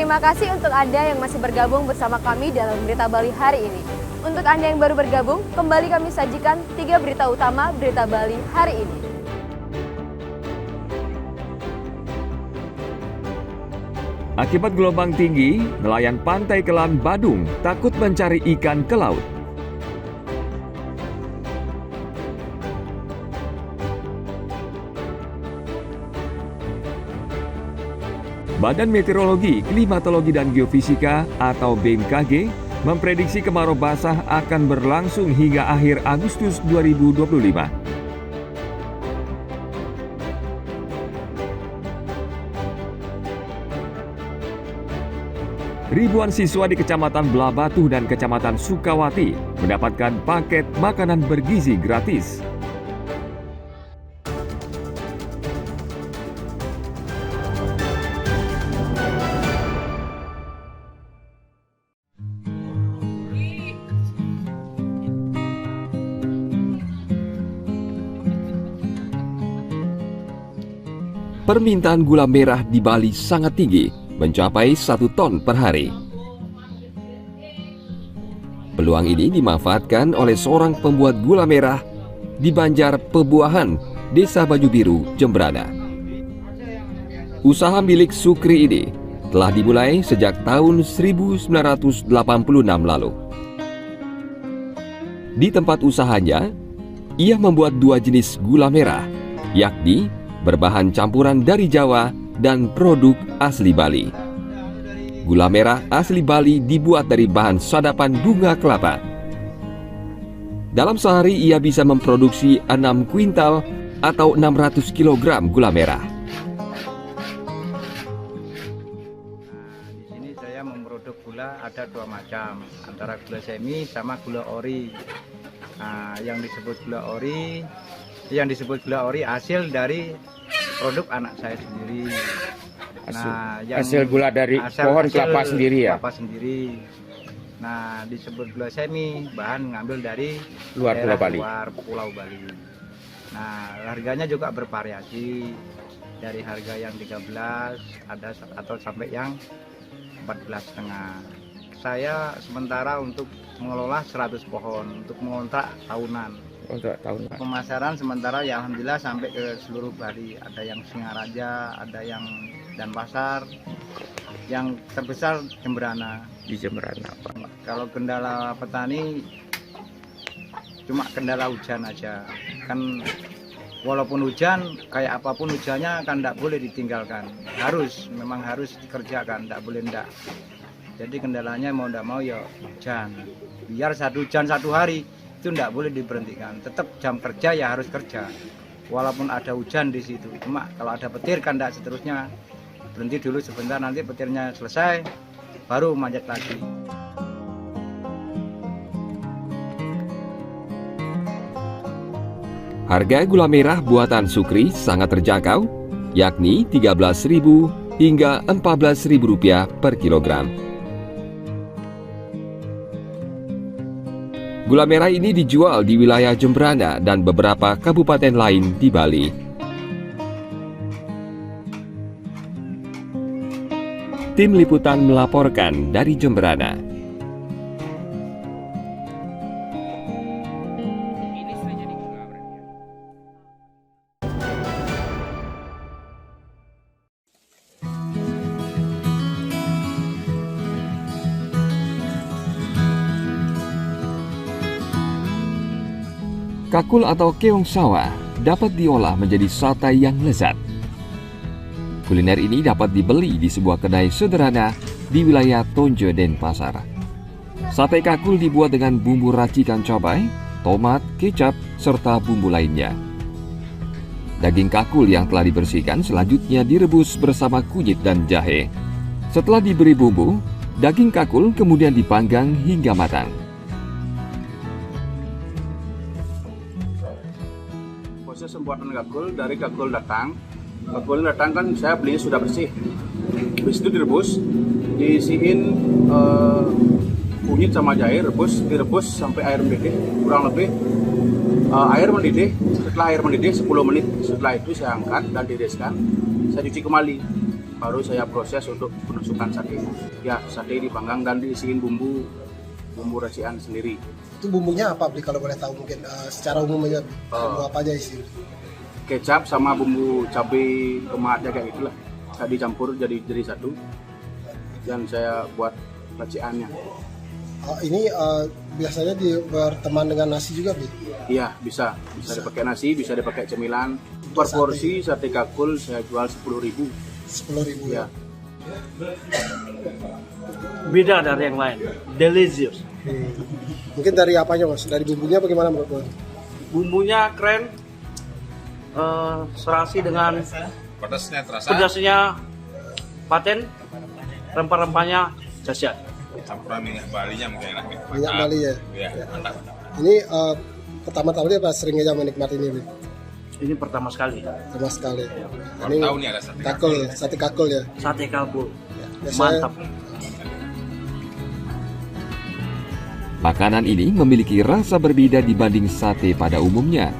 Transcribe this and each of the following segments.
Terima kasih untuk Anda yang masih bergabung bersama kami dalam Berita Bali hari ini. Untuk Anda yang baru bergabung, kembali kami sajikan 3 berita utama Berita Bali hari ini. Akibat gelombang tinggi, nelayan pantai Kelan, Badung takut mencari ikan ke laut. Badan Meteorologi, Klimatologi dan Geofisika atau BMKG memprediksi kemarau basah akan berlangsung hingga akhir Agustus 2025. Ribuan siswa di Kecamatan Blabatuh dan Kecamatan Sukawati mendapatkan paket makanan bergizi gratis. Permintaan gula merah di Bali sangat tinggi, mencapai 1 ton per hari. Peluang ini dimanfaatkan oleh seorang pembuat gula merah di Banjar Pebuahan, Desa Baju Biru, Jembrana. Usaha milik Sukri ini telah dimulai sejak tahun 1986 lalu. Di tempat usahanya, ia membuat 2 jenis gula merah, yakni berbahan campuran dari Jawa dan produk asli Bali. Gula merah asli Bali dibuat dari bahan sadapan bunga kelapa. Dalam sehari ia bisa memproduksi 6 kuintal atau 600 kg gula merah. Di sini saya memproduksi gula ada 2 macam, antara gula semi sama gula ori. Yang disebut gula ori hasil dari produk anak saya sendiri. Hasil gula dari pohon kelapa sendiri ya? Kelapa sendiri. Nah, disebut gula semi, bahan ngambil dari luar Pulau Bali. Nah, harganya juga bervariasi. Dari harga yang 13 ada atau sampai yang 14,5. Saya sementara untuk mengelola 100 pohon untuk mengontrak tahunan. Untuk tahun Pemasaran sementara ya alhamdulillah sampai ke seluruh Bali. Ada yang Singaraja, ada yang Denpasar, yang terbesar Jembrana. di Jembrana, Pak. Kalau kendala petani cuma kendala hujan aja. Kan walaupun hujan, kayak apapun hujannya kan tidak boleh ditinggalkan. Memang harus dikerjakan, tidak boleh tidak. Jadi kendalanya mau tidak mau ya hujan. Biar hujan 1 hari itu tidak boleh diberhentikan. Tetap jam kerja ya harus kerja. Walaupun ada hujan di situ. Cuma kalau ada petir kan tidak seterusnya. Berhenti dulu sebentar, nanti petirnya selesai baru manjat lagi. Harga gula merah buatan Sukri sangat terjangkau, yakni Rp13.000 hingga Rp14.000 per kilogram. Gula merah ini dijual di wilayah Jembrana dan beberapa kabupaten lain di Bali. Tim Liputan melaporkan dari Jembrana. Kakul atau keong sawah dapat diolah menjadi sate yang lezat. Kuliner ini dapat dibeli di sebuah kedai sederhana di wilayah Tonje, Denpasar. Sate kakul dibuat dengan bumbu racikan cabai, tomat, kecap, serta bumbu lainnya. Daging kakul yang telah dibersihkan selanjutnya direbus bersama kunyit dan jahe. Setelah diberi bumbu, daging kakul kemudian dipanggang hingga matang. Proses pembuatan kakul, dari kakul datang kan saya belinya sudah bersih. Habis itu direbus, diisiin kunyit sama jahe, direbus sampai air mendidih, kurang lebih air mendidih. Setelah air mendidih 10 menit, setelah itu saya angkat dan direskan, saya cuci kembali. baru saya proses untuk penusukan sate. Ya, sate dipanggang dan diisiin bumbu racikan sendiri. Itu bumbunya apa, Bli, kalau boleh tahu mungkin secara umumnya bumbu apa aja isi? Kecap sama bumbu cabai tomat kayak gitulah. Saya dicampur jadi satu dan saya buat racikannya. Ini biasanya berteman dengan nasi juga, Bli? Iya, bisa dipakai nasi, bisa dipakai cemilan. Per porsi sate kakul saya jual 10.000. 10.000 ya. Beda dari yang lain, delicious. Mungkin dari apanya, Mas? Dari bumbunya bagaimana menurut Mas? Bumbunya keren, serasi dengan pedasnya paten, rempah-rempahnya dahsyat. Campuran minyak Balinya mungkin enak. Minyak Bali ya. Iya, mantap. Ini pertama-tama apa sering aja menikmati ini, Bli? Ini pertama sekali. Sama sekali. Baru tahu nih ada sate kakul, sate kakul ya. Sate kalkul, Biasanya, mantap. Makanan ini memiliki rasa berbeda dibanding sate pada umumnya.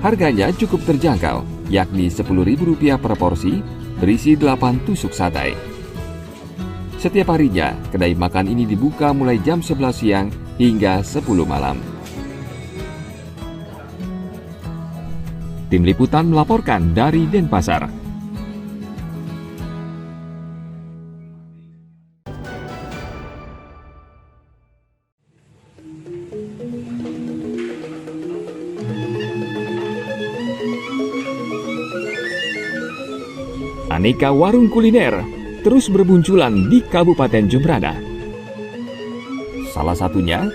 Harganya cukup terjangkau, yakni Rp10.000 per porsi, berisi 8 tusuk sate. Setiap harinya, kedai makan ini dibuka mulai jam 11 siang hingga 10 malam. Tim Liputan melaporkan dari Denpasar. Aneka warung kuliner terus bermunculan di Kabupaten Jembrana. Salah satunya,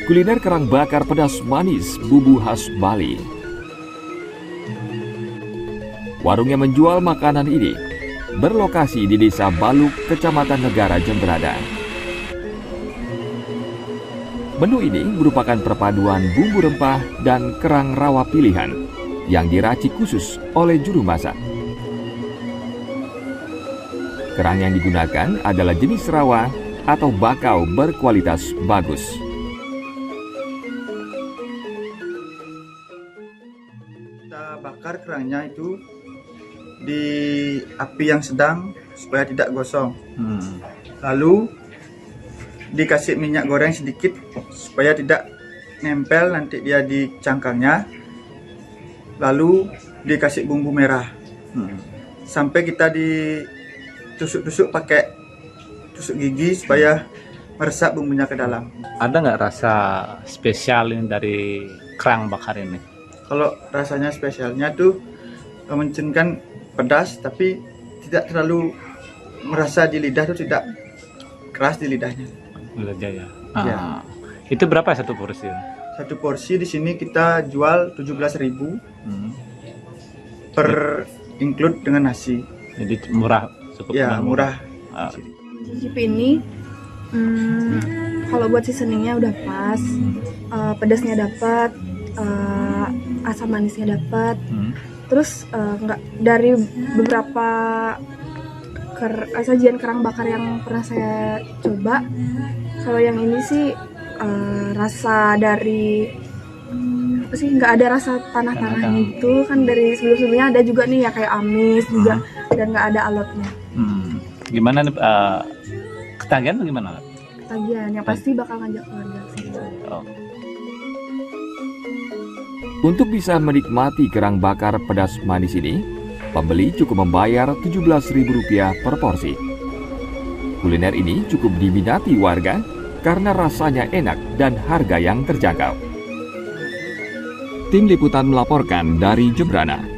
kuliner kerang bakar pedas manis bumbu khas Bali. Warung yang menjual makanan ini berlokasi di Desa Baluk, Kecamatan Negara, Jembrana. Menu ini merupakan perpaduan bumbu rempah dan kerang rawa pilihan yang diracik khusus oleh juru masak. Kerang yang digunakan adalah jenis rawa atau bakau berkualitas bagus. Kita bakar kerangnya itu di api yang sedang supaya tidak gosong. Lalu dikasih minyak goreng sedikit supaya tidak nempel nanti dia di cangkangnya. Lalu dikasih bumbu merah. Sampai kita ditusuk-tusuk pakai tusuk gigi supaya meresap bumbunya ke dalam. Ada nggak rasa spesial ini dari kerang bakar ini? Kalau rasanya spesialnya tuh mencenkan pedas tapi tidak terlalu merasa di lidah, tuh tidak keras di lidahnya. Ya. Ya. Itu berapa satu porsi? Satu porsi di sini kita jual 17.000 per include dengan nasi. Jadi murah, cukup Ya, murah. Cicip ini kalau buat seasoningnya udah pas, pedasnya dapat, asam manisnya dapat. Terus nggak dari beberapa sajian kerang bakar yang pernah saya coba, kalau yang ini sih rasa dari apa sih, nggak ada rasa tanah-tanahnya gitu kan. Dari sebelum-sebelumnya ada juga nih ya kayak amis juga, dan nggak ada alotnya. Gimana nih, ketagihan atau gimana? Ketagihan, yang pasti bakal ngajak keluarga sih. Untuk bisa menikmati kerang bakar pedas manis ini, pembeli cukup membayar Rp17.000 per porsi. Kuliner ini cukup diminati warga karena rasanya enak dan harga yang terjangkau. Tim Liputan melaporkan dari Jembrana.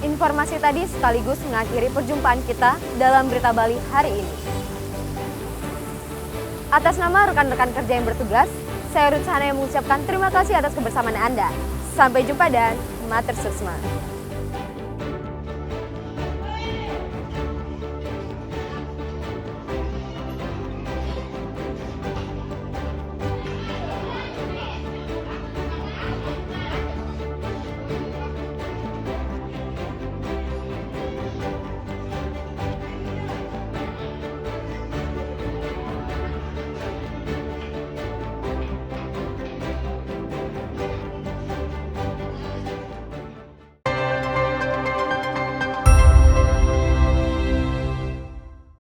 Informasi tadi sekaligus mengakhiri perjumpaan kita dalam Berita Bali hari ini. Atas nama rekan-rekan kerja yang bertugas, saya Ruth Sahana yang mengucapkan terima kasih atas kebersamaan Anda. Sampai jumpa dan matur suksma.